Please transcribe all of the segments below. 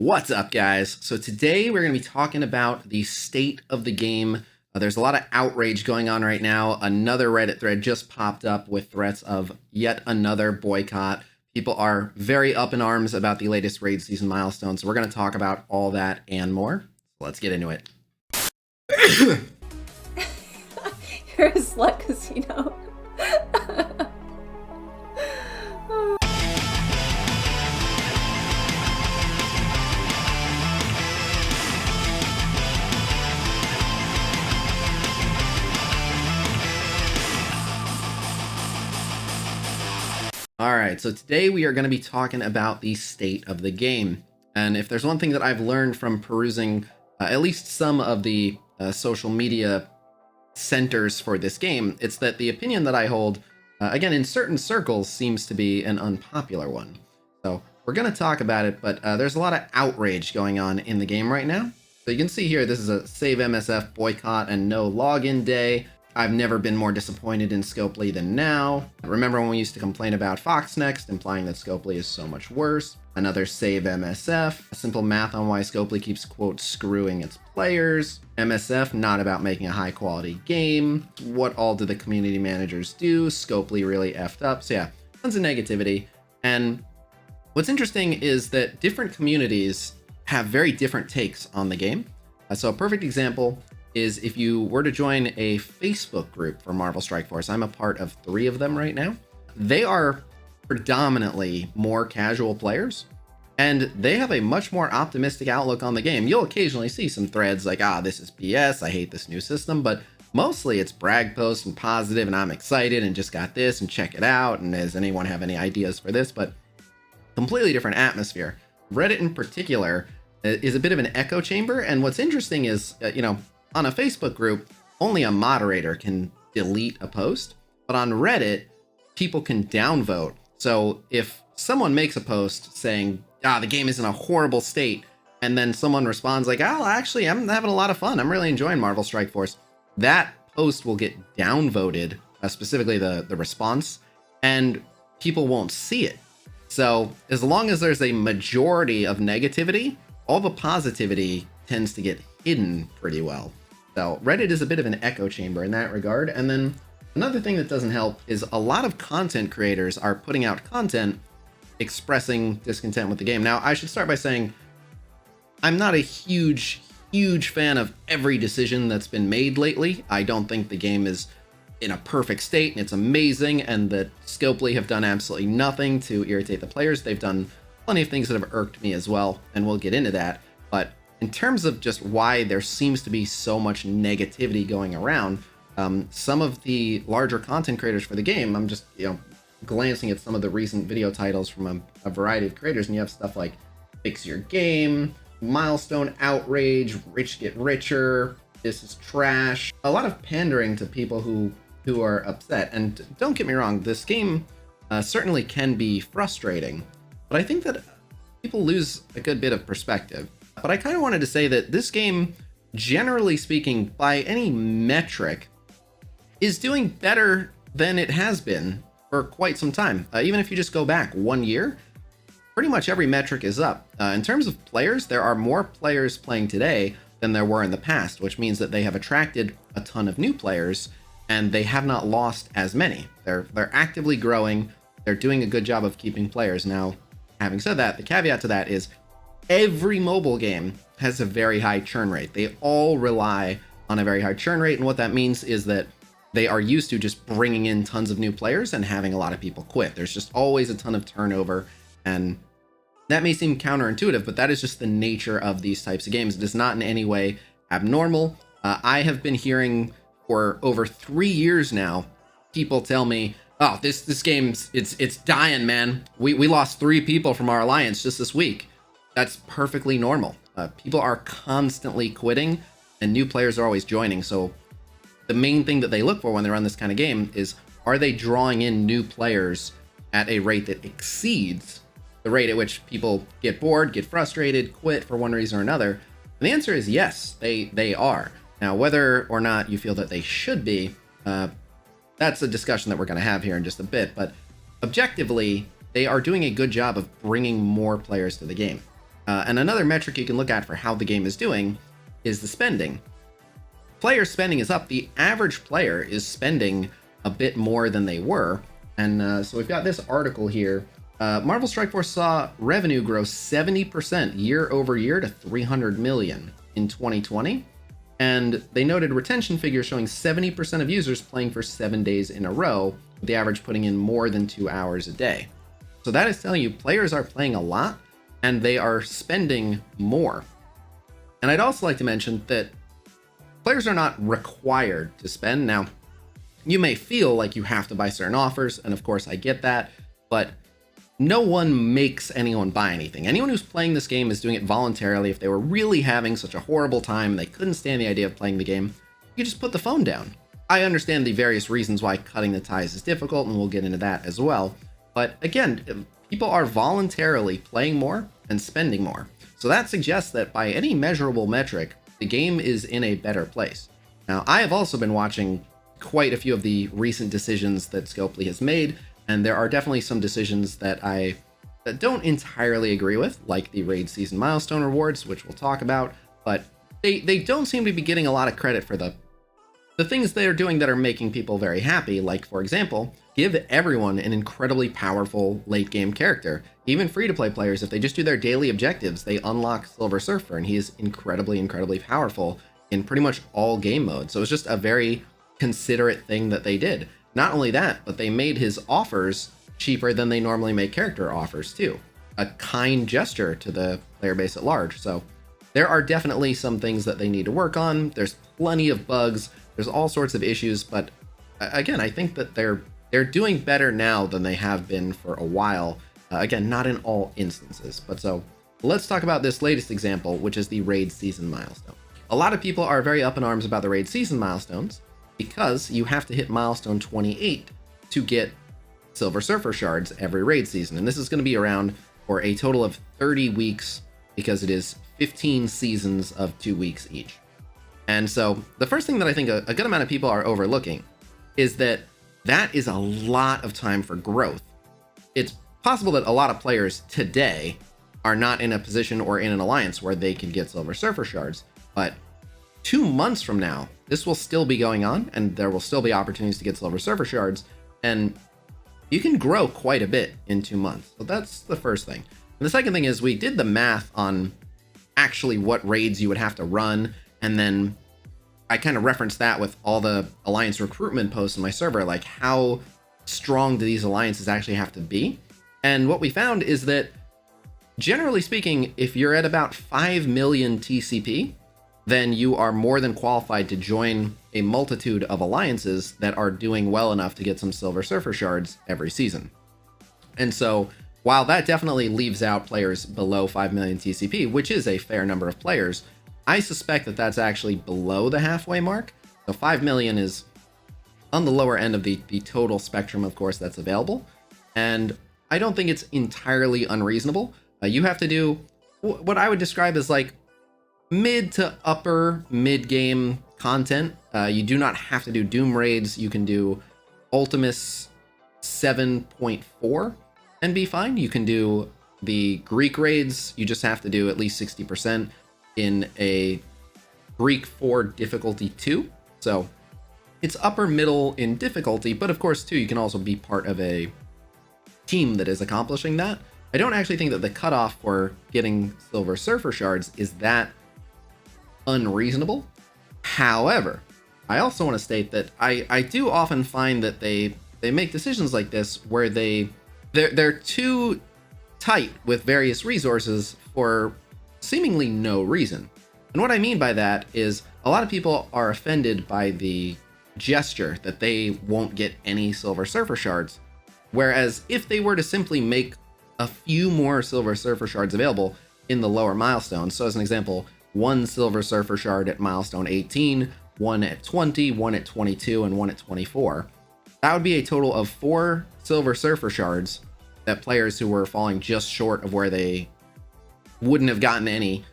What's up, guys? So today we're going to be talking about the state of the game. There's a lot of outrage going on right now. Another Reddit thread just popped up with threats of yet another boycott. People are very up in arms about the latest raid season milestones. So we're going to talk about all that and more. So let's get into it. You're a slut, Khasino. All right, so today we are going to be talking about the state of the game. And if there's one thing that I've learned from perusing at least some of the social media centers for this game, it's that the opinion that I hold, again, in certain circles, seems to be an unpopular one. So we're going to talk about it, but there's a lot of outrage going on in the game right now. So you can see here, this is a save MSF boycott and no login day. I've never been more disappointed in Scopely than now. Remember when we used to complain about Foxnext, implying that Scopely is so much worse? Another save MSF. Simple math on why Scopely keeps, quote, screwing its players. MSF, not about making a high quality game. What all do the community managers do? Scopely really effed up. So yeah, tons of negativity. And what's interesting is that different communities have very different takes on the game. So a perfect example is if you were to join a Facebook group for Marvel Strike Force. I'm a part of 3 of them right now. They are predominantly more casual players, and they have a much more optimistic outlook on the game. You'll occasionally see some threads like, this is BS, I hate this new system, but mostly it's brag posts and positive, and I'm excited and just got this and check it out, and does anyone have any ideas for this? But completely different atmosphere. Reddit in particular is a bit of an echo chamber, and what's interesting is, on a Facebook group, only a moderator can delete a post, but on Reddit, people can downvote. So if someone makes a post saying, the game is in a horrible state, and then someone responds like, actually, I'm having a lot of fun. I'm really enjoying Marvel Strike Force. That post will get downvoted, specifically the response, and people won't see it. So as long as there's a majority of negativity, all the positivity tends to get hidden pretty well. So Reddit is a bit of an echo chamber in that regard. And then another thing that doesn't help is a lot of content creators are putting out content expressing discontent with the game. Now, I should start by saying I'm not a huge fan of every decision that's been made lately. I don't think the game is in a perfect state and it's amazing, and that Scopely have done absolutely nothing to irritate the players. They've done plenty of things that have irked me as well, and we'll get into that. But in terms of just why there seems to be so much negativity going around, some of the larger content creators for the game, I'm just, glancing at some of the recent video titles from a variety of creators, and you have stuff like Fix Your Game, Milestone Outrage, Rich Get Richer, This is Trash. A lot of pandering to people who are upset. And don't get me wrong, this game certainly can be frustrating, but I think that people lose a good bit of perspective. But I kind of wanted to say that this game, generally speaking, by any metric, is doing better than it has been for quite some time. Even if you just go back 1 year, pretty much every metric is up. In terms of players, there are more players playing today than there were in the past, which means that they have attracted a ton of new players, and they have not lost as many. They're actively growing. They're doing a good job of keeping players. Now, having said that, the caveat to that is every mobile game has a very high churn rate. They all rely on a very high churn rate, and what that means is that they are used to just bringing in tons of new players and having a lot of people quit. There's just always a ton of turnover, and that may seem counterintuitive, but that is just the nature of these types of games. It is not in any way abnormal. I have been hearing for over 3 years now, people tell me, this game's, it's dying, man. We lost 3 people from our alliance just this week. That's perfectly normal. People are constantly quitting, and new players are always joining. So the main thing that they look for when they run this kind of game is, are they drawing in new players at a rate that exceeds the rate at which people get bored, get frustrated, quit for one reason or another? And the answer is yes, they are. Now, whether or not you feel that they should be, that's a discussion that we're going to have here in just a bit. But objectively, they are doing a good job of bringing more players to the game. And another metric you can look at for how the game is doing is the spending. Player spending is up. The average player is spending a bit more than they were. And so we've got this article here. Marvel Strike Force saw revenue grow 70% year over year to 300 million in 2020. And they noted retention figures showing 70% of users playing for 7 days in a row, with the average putting in more than 2 hours a day. So that is telling you players are playing a lot and they are spending more. And I'd also like to mention that players are not required to spend. Now, you may feel like you have to buy certain offers, and of course I get that, but no one makes anyone buy anything. Anyone who's playing this game is doing it voluntarily. If they were really having such a horrible time and they couldn't stand the idea of playing the game, you just put the phone down. I understand the various reasons why cutting the ties is difficult, and we'll get into that as well. But again, people are voluntarily playing more and spending more. So that suggests that by any measurable metric, the game is in a better place. Now, I have also been watching quite a few of the recent decisions that Scopely has made, and there are definitely some decisions that I don't entirely agree with, like the raid season milestone rewards, which we'll talk about, but they don't seem to be getting a lot of credit for the things they're doing that are making people very happy. Like, for example, give everyone an incredibly powerful late game character. Even free-to-play players, if they just do their daily objectives, they unlock Silver Surfer, and he is incredibly powerful in pretty much all game modes. So it's just a very considerate thing that they did. Not only that, but they made his offers cheaper than they normally make character offers too. A kind gesture to the player base at large. So there are definitely some things that they need to work on. There's plenty of bugs. There's all sorts of issues, but again, I think that they're doing better now than they have been for a while. Again, not in all instances, but so let's talk about this latest example, which is the raid season milestone. A lot of people are very up in arms about the raid season milestones because you have to hit milestone 28 to get Silver Surfer shards every raid season. And this is going to be around for a total of 30 weeks because it is 15 seasons of 2 weeks each. And so the first thing that I think a good amount of people are overlooking is that that is a lot of time for growth. It's possible that a lot of players today are not in a position or in an alliance where they can get Silver Surfer shards, but 2 months from now, this will still be going on, and there will still be opportunities to get Silver Surfer shards, and you can grow quite a bit in 2 months. So that's the first thing. And the second thing is we did the math on actually what raids you would have to run, and then I kind of referenced that with all the alliance recruitment posts in my server, like how strong do these alliances actually have to be? And what we found is that, generally speaking, if you're at about 5 million TCP, then you are more than qualified to join a multitude of alliances that are doing well enough to get some Silver Surfer shards every season. And so while that definitely leaves out players below 5 million TCP, which is a fair number of players, I suspect that that's actually below the halfway mark. So 5 million is on the lower end of the total spectrum, of course, that's available. And I don't think it's entirely unreasonable. You have to do what I would describe as like mid to upper mid-game content. You do not have to do Doom raids. You can do Ultimus 7.4 and be fine. You can do the Greek raids. You just have to do at least 60% in a Greek 4 difficulty 2. So it's upper middle in difficulty, but of course too, you can also be part of a team that is accomplishing that. I don't actually think that the cutoff for getting Silver Surfer shards is that unreasonable. However, I also want to state that I do often find that they make decisions like this where they're too tight with various resources for seemingly no reason. And what I mean by that is a lot of people are offended by the gesture that they won't get any Silver Surfer shards, whereas if they were to simply make a few more Silver Surfer shards available in the lower milestones, so as an example, 1 Silver Surfer shard at milestone 18, 1 at 20, 1 at 22, and 1 at 24, that would be a total of 4 Silver Surfer shards that players who were falling just short of where they wouldn't have gotten any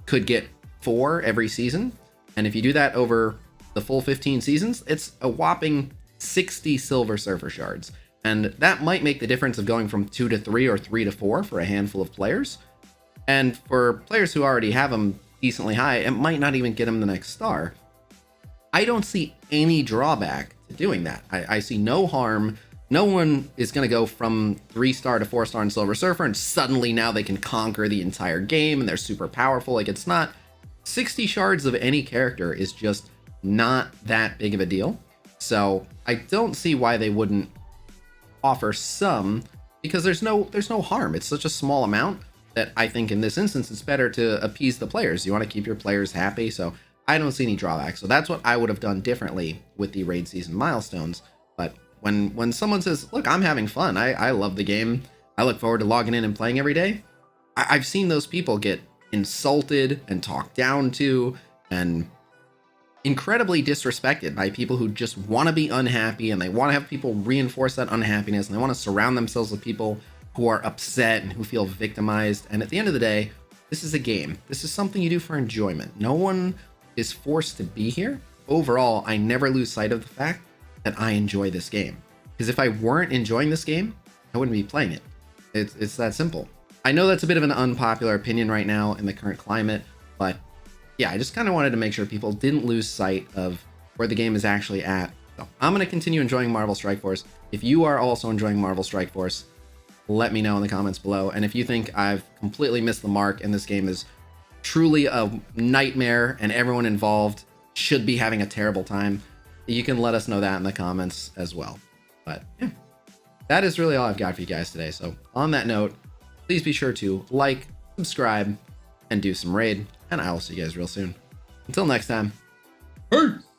could get 4 every season. And if you do that over the full 15 seasons, it's a whopping 60 Silver Surfer shards. And that might make the difference of going from 2 to 3 or 3 to 4 for a handful of players. And for players who already have them decently high, it might not even get them the next star. I don't see any drawback to doing that. I see no harm. No one is going to go from 3-star to 4-star in Silver Surfer and suddenly now they can conquer the entire game and they're super powerful. Like, it's not 60 shards of any character is just not that big of a deal. So I don't see why they wouldn't offer some, because there's no harm. It's such a small amount that I think in this instance it's better to appease the players. You want to keep your players happy, so I don't see any drawbacks. So that's what I would have done differently with the raid season milestones. But when someone says, look, I'm having fun, I love the game, I look forward to logging in and playing every day, I've seen those people get insulted and talked down to and incredibly disrespected by people who just want to be unhappy, and they want to have people reinforce that unhappiness, and they want to surround themselves with people who are upset and who feel victimized. And at the end of the day, this is a game. This is something you do for enjoyment. No one is forced to be here. Overall, I never lose sight of the fact that I enjoy this game, because if I weren't enjoying this game, I wouldn't be playing it. It's that simple. I know that's a bit of an unpopular opinion right now in the current climate, but yeah, I just kind of wanted to make sure people didn't lose sight of where the game is actually at. So I'm going to continue enjoying Marvel Strike Force. If you are also enjoying Marvel Strike Force, let me know in the comments below. And if you think I've completely missed the mark and this game is truly a nightmare and everyone involved should be having a terrible time, you can let us know that in the comments as well. But yeah, that is really all I've got for you guys today. So on that note, please be sure to like, subscribe, and do some raid, and I will see you guys real soon. Until next time, peace!